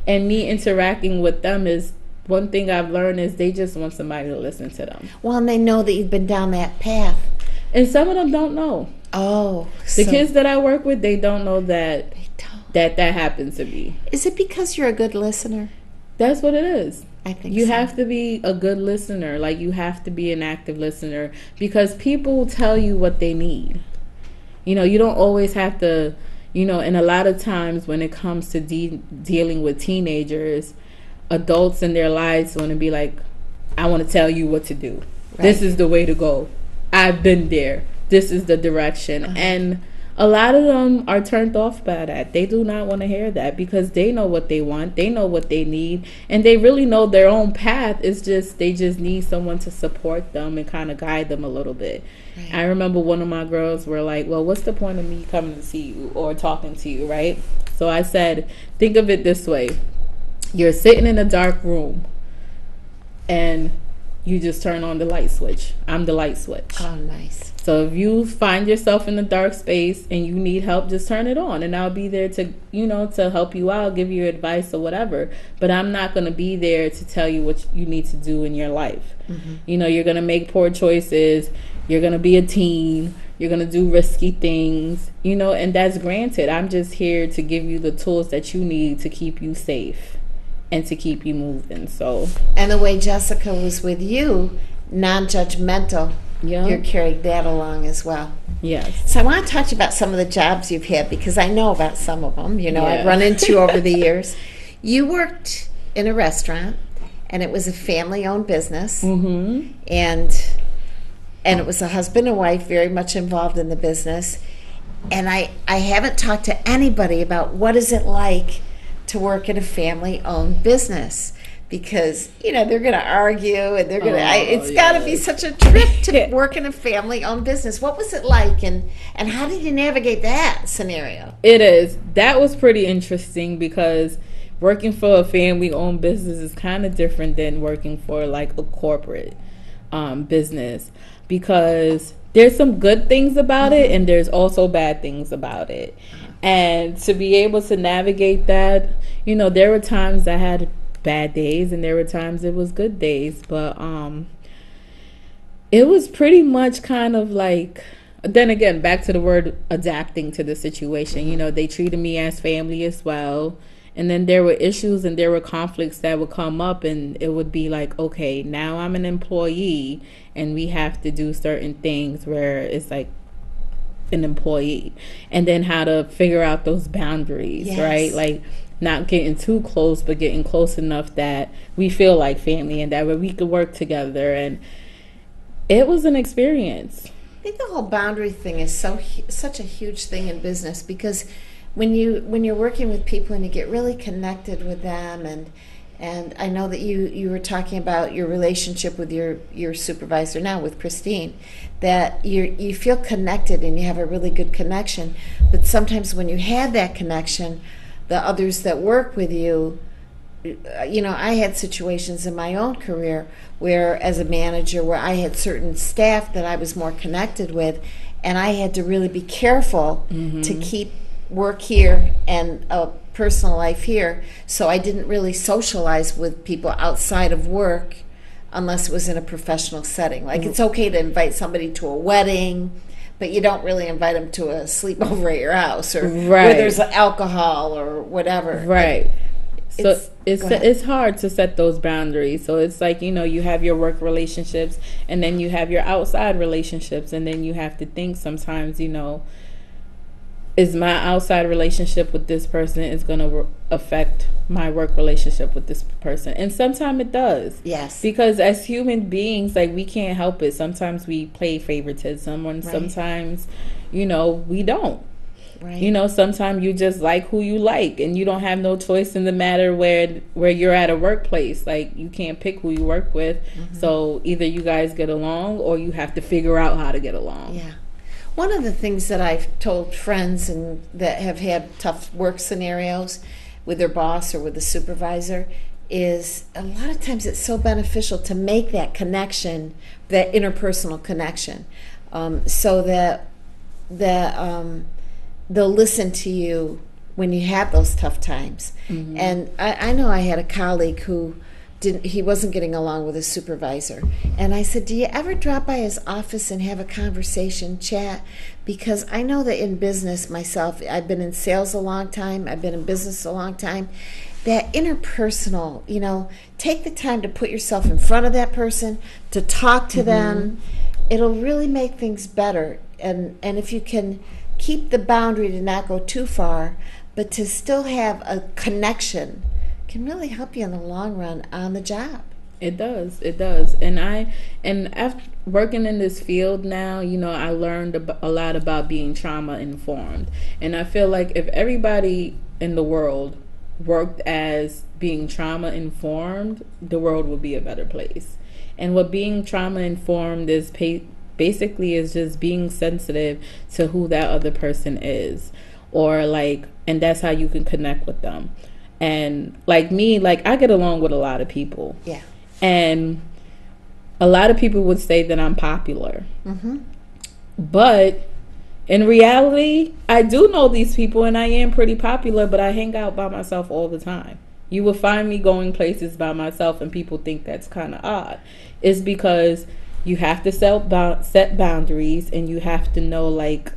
And me interacting with them is, one thing I've learned is they just want somebody to listen to them. Well, and they know that you've been down that path. And some of them don't know. Oh. The kids that I work with, they don't know that that happens to me. Is it because you're a good listener? That's what it is. I think you so. have to be a good listener. Like, you have to be an active listener, because people tell you what they need. You know, you don't always have to, you know, and a lot of times when it comes to dealing with teenagers, adults in their lives want to be like, I want to tell you what to do. Right. This is the way to go. I've been there. This is the direction. And a lot of them are turned off by that. They do not want to hear that because they know what they want, they know what they need, and they really know their own path. It's just they just need someone to support them and kind of guide them a little bit. Right. I remember one of my girls were like, well, what's the point of me coming to see you or talking to you, right? So I said, think of it this way. You're sitting in a dark room and you just turn on the light switch. I'm the light switch. Oh, nice. So if you find yourself in a dark space and you need help, just turn it on, and I'll be there to, to help you out, give you advice or whatever. But I'm not going to be there to tell you what you need to do in your life. Mm-hmm. You're going to make poor choices. You're going to be a teen. You're going to do risky things, and that's granted. I'm just here to give you the tools that you need to keep you safe and to keep you moving. So, and the way Jessica was with you, non-judgmental, you're carrying that along as well. Yes. So I want to talk to you about some of the jobs you've had, because I know about some of them. I've run into you over the years. You worked in a restaurant, and it was a family-owned business, mm-hmm. and it was a husband and wife very much involved in the business. And I haven't talked to anybody about what is it like to work in a family-owned business, because they're going to argue, and they're going to. It's got to be such a trip to work in a family-owned business. What was it like, and how did you navigate that scenario? It is. That was pretty interesting, because working for a family-owned business is kind of different than working for like a corporate business, because there's some good things about it, and there's also bad things about it. And to be able to navigate that, there were times I had bad days, and there were times it was good days, but it was pretty much kind of like, then again, back to the word adapting to the situation. They treated me as family as well. And then there were issues and there were conflicts that would come up, and it would be like, okay, now I'm an employee and we have to do certain things where it's like an employee. And then how to figure out those boundaries, yes. Right? Like not getting too close, but getting close enough that we feel like family and that we could work together. And it was an experience. I think the whole boundary thing is such a huge thing in business, because when you're working with people and you get really connected with them, and I know that you were talking about your relationship with your supervisor now with Christine, that you feel connected and you have a really good connection. But sometimes when you have that connection, the others that work with you, I had situations in my own career where, as a manager, where I had certain staff that I was more connected with, and I had to really be careful mm-hmm. to keep work here and a personal life here, so I didn't really socialize with people outside of work unless it was in a professional setting. Like mm-hmm. It's okay to invite somebody to a wedding, but you don't really invite them to a sleepover at your house, or right. where there's alcohol or whatever. Right. So it's hard to set those boundaries. So it's like, you have your work relationships, and then you have your outside relationships, and then you have to think sometimes, is my outside relationship with this person is going to affect my work relationship with this person? And sometimes it does. Yes. Because as human beings, like, we can't help it. Sometimes we play favoritism, and right. sometimes, we don't. Right. Sometimes you just like who you like, and you don't have no choice in the matter where you're at a workplace. Like, you can't pick who you work with. Mm-hmm. So either you guys get along, or you have to figure out how to get along. Yeah. One of the things that I've told friends and that have had tough work scenarios with their boss or with a supervisor is a lot of times it's so beneficial to make that connection, that interpersonal connection, so that they'll listen to you when you have those tough times. Mm-hmm. And I know I had a colleague who he wasn't getting along with his supervisor, and I said, do you ever drop by his office and have a conversation, chat? Because I know that in business myself, I've been in sales a long time, I've been in business a long time, that interpersonal, take the time to put yourself in front of that person, to talk to mm-hmm. them. It'll really make things better. And if you can keep the boundary to not go too far, but to still have a connection, can really help you in the long run on the job. It does. It does. And after working in this field now, I learned a lot about being trauma informed. And I feel like if everybody in the world worked as being trauma informed, the world would be a better place. And what being trauma informed is basically is just being sensitive to who that other person is, or like, and that's how you can connect with them. And like me, like I get along with a lot of people. Yeah. And a lot of people would say that I'm popular. Mm-hmm. But in reality, I do know these people and I am pretty popular, but I hang out by myself all the time. You will find me going places by myself and people think that's kind of odd. It's because you have to set boundaries, and you have to know like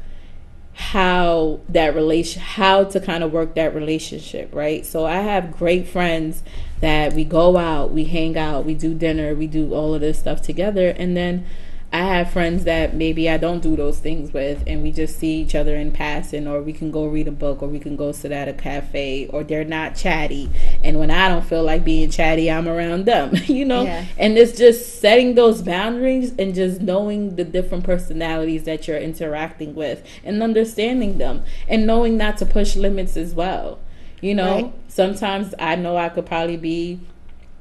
how to kind of work that relationship, right? So I have great friends that we go out, we hang out, we do dinner, we do all of this stuff together. And then I have friends that maybe I don't do those things with, and we just see each other in passing, or we can go read a book, or we can go sit at a cafe, or they're not chatty. And when I don't feel like being chatty, I'm around them, Yeah. And it's just setting those boundaries and just knowing the different personalities that you're interacting with and understanding them, and knowing not to push limits as well. Right. Sometimes I know I could probably be,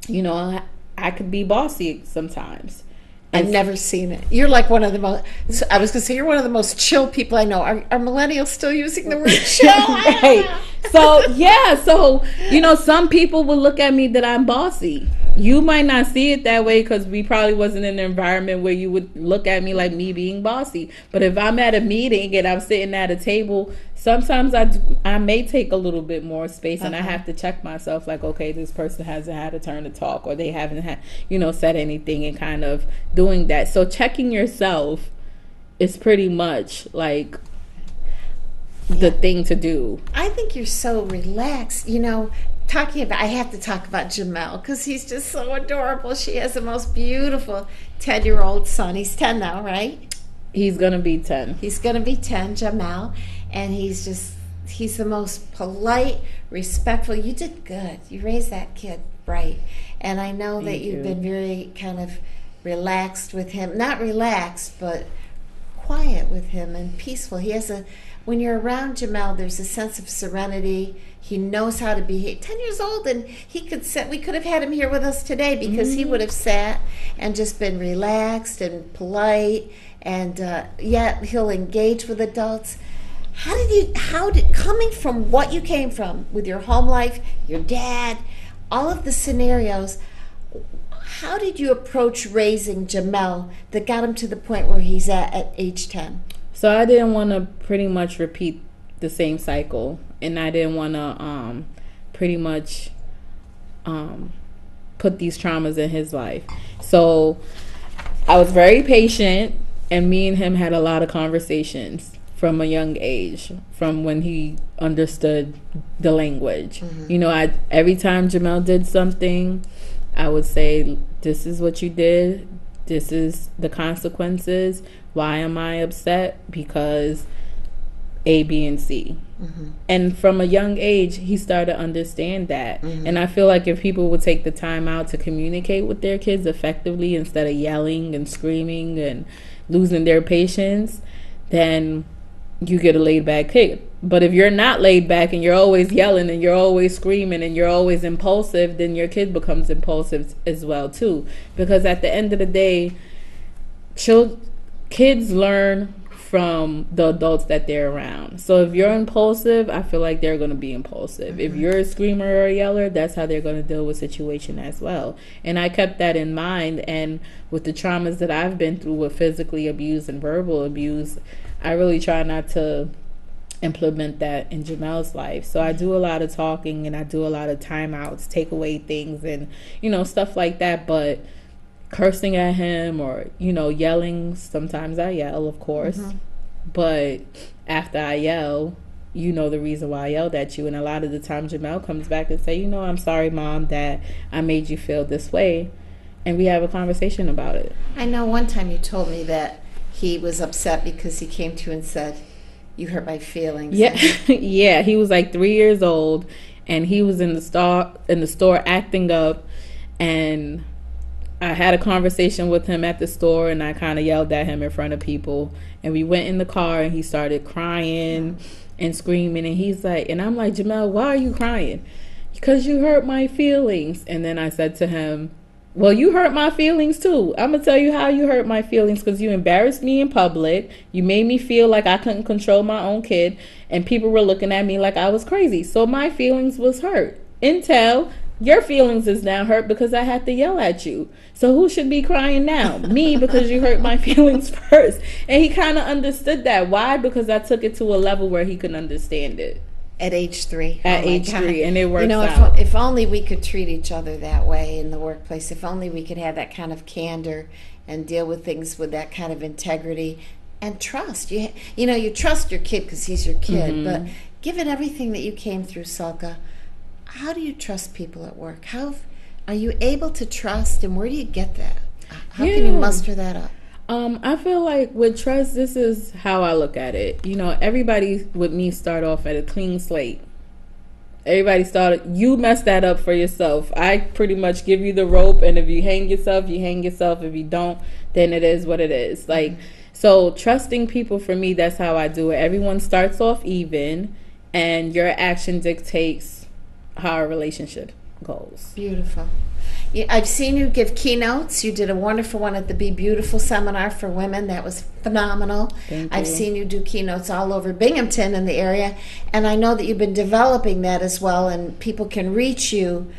I could be bossy sometimes. I've never seen it. You're like one of the most, I was going to say, you're one of the most chill people I know. Are millennials still using the word chill? Right. So, yeah. So, some people will look at me that I'm bossy. You might not see it that way because we probably wasn't in an environment where you would look at me like me being bossy. But if I'm at a meeting and I'm sitting at a table, sometimes I may take a little bit more space, and I have to check myself like, okay, this person hasn't had a turn to talk, or they haven't had, said anything, and kind of doing that. So checking yourself is pretty much like the thing to do. I think you're so relaxed, I have to talk about Jamel because he's just so adorable. She has the most beautiful 10-year-old son. He's 10 now, right? He's going to be 10. He's going to be 10, Jamel. And he's the most polite, respectful. You did good. You raised that kid right. And I know that you've been very kind of relaxed with him. Not relaxed, but quiet with him and peaceful. When you're around Jamel, there's a sense of serenity. He knows how to behave. 10 years old, and we could have had him here with us today because he would have sat and just been relaxed and polite, and yet he'll engage with adults. Coming from what you came from with your home life, your dad, all of the scenarios, how did you approach raising Jamel that got him to the point where he's at age 10? So I didn't want to pretty much repeat the same cycle, and I didn't want to pretty much put these traumas in his life. So I was very patient, and me and him had a lot of conversations from a young age, from when he understood the language. Mm-hmm. Every time Jamel did something, I would say, this is what you did. This is the consequences. Why am I upset? Because A, B, and C. Mm-hmm. And from a young age, he started to understand that. Mm-hmm. And I feel like if people would take the time out to communicate with their kids effectively instead of yelling and screaming and losing their patience, then you get a laid back kid. But if you're not laid back and you're always yelling and you're always screaming and you're always impulsive, then your kid becomes impulsive as well too. Because at the end of the day, kids learn from the adults that they're around. So if you're impulsive, I feel like they're going to be impulsive. Mm-hmm. If you're a screamer or a yeller, that's how they're going to deal with situation as well. And I kept that in mind. And with the traumas that I've been through with physically abuse and verbal abuse, I really try not to implement that in Jamel's life. So I do a lot of talking, and I do a lot of timeouts, take away things, and stuff like that. But cursing at him or yelling, sometimes I yell, of course. Mm-hmm. But after I yell, the reason why I yelled at you. And a lot of the time Jamel comes back and say, I'm sorry, Mom, that I made you feel this way. And we have a conversation about it. I know one time you told me that he was upset because he came to you and said, you hurt my feelings. Yeah. Yeah, he was like 3 years old, and he was in the store acting up, and I had a conversation with him at the store, and I kind of yelled at him in front of people. And we went in the car, and he started crying and screaming. And he's like, and I'm like, Jamel, why are you crying? Because you hurt my feelings. And then I said to him, well, you hurt my feelings too. I'm going to tell you how you hurt my feelings, because you embarrassed me in public. You made me feel like I couldn't control my own kid, and people were looking at me like I was crazy. So my feelings was hurt. Until your feelings is now hurt because I had to yell at you. So who should be crying now? Me, because you hurt my feelings first. And he kind of understood that. Why? Because I took it to a level where he could understand it. At age 3. At age 3, and it works you know, out. If only we could treat each other that way in the workplace. If only we could have that kind of candor and deal with things with that kind of integrity and trust. You know, you trust your kid because he's your kid. But given everything that you came through, Salka, how do you trust people at work? How are you able to trust, and where do you get that? How can you muster that up? I feel like with trust, this is how I look at it. You know, everybody with me start off at a clean slate. Everybody started, you messed that up for yourself. I pretty much give you the rope, and if you hang yourself, you hang yourself. If you don't, then it is what it is. Like, so trusting people, for me, that's how I do it. Everyone starts off even, and your action dictates how our relationship goes. Beautiful. I've seen you give keynotes. You did a wonderful one at the Be Beautiful seminar for women. That was phenomenal. Thank you. I've seen you do keynotes all over Binghamton in the area, and I know that you've been developing that as well, and people can reach you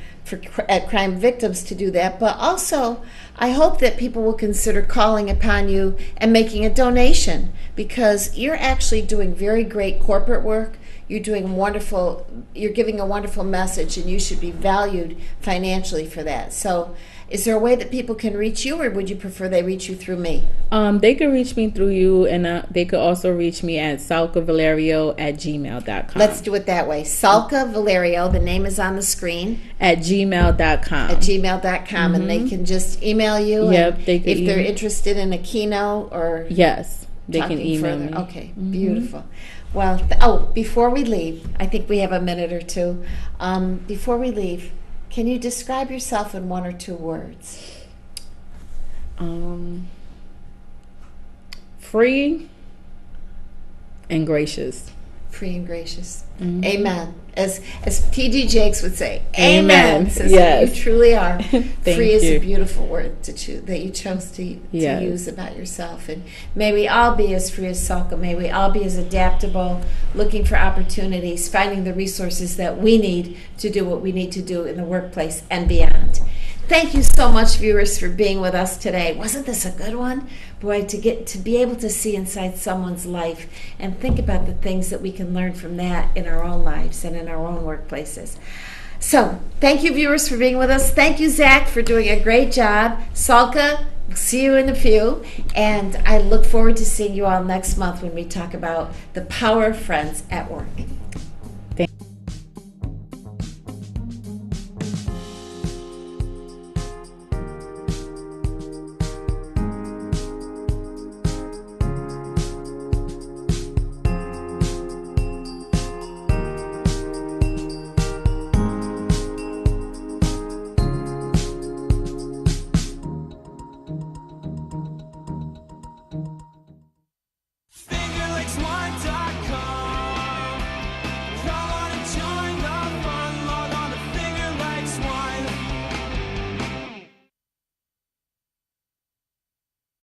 at crime victims to do that. But also, I hope that people will consider calling upon you and making a donation, because you're actually doing very great corporate work. You're doing wonderful, you're giving a wonderful message, and you should be valued financially for that. So is there a way that people can reach you, or would you prefer they reach you through me? They could reach me through you, and they could also reach me at salkavalerio@gmail.com. Let's do it that way. Salka Valerio, the name is on the screen. At gmail.com. At gmail.com, and they can just email you. Yep, they could if they're interested in a keynote or yes, they can email further. me. Okay, beautiful. Well, before we leave, I think we have a minute or two. Before we leave, can you describe yourself in 1 or 2 words? Free and gracious. Free and gracious. Amen. As T.D. Jakes would say, Amen. Says yes. You truly are. Free is you. a beautiful word to choose, that you chose to use about yourself. And may we all be as free as Salka. May we all be as adaptable, looking for opportunities, finding the resources that we need to do what we need to do in the workplace and beyond. Thank you so much, viewers, for being with us today. Wasn't this a good one? Boy, to be able to see inside someone's life and think about the things that we can learn from that in our own lives and in our own workplaces. So, thank you, viewers, for being with us. Thank you, Zach, for doing a great job. Salka, we'll see you in a few. And I look forward to seeing you all next month when we talk about the power of friends at work.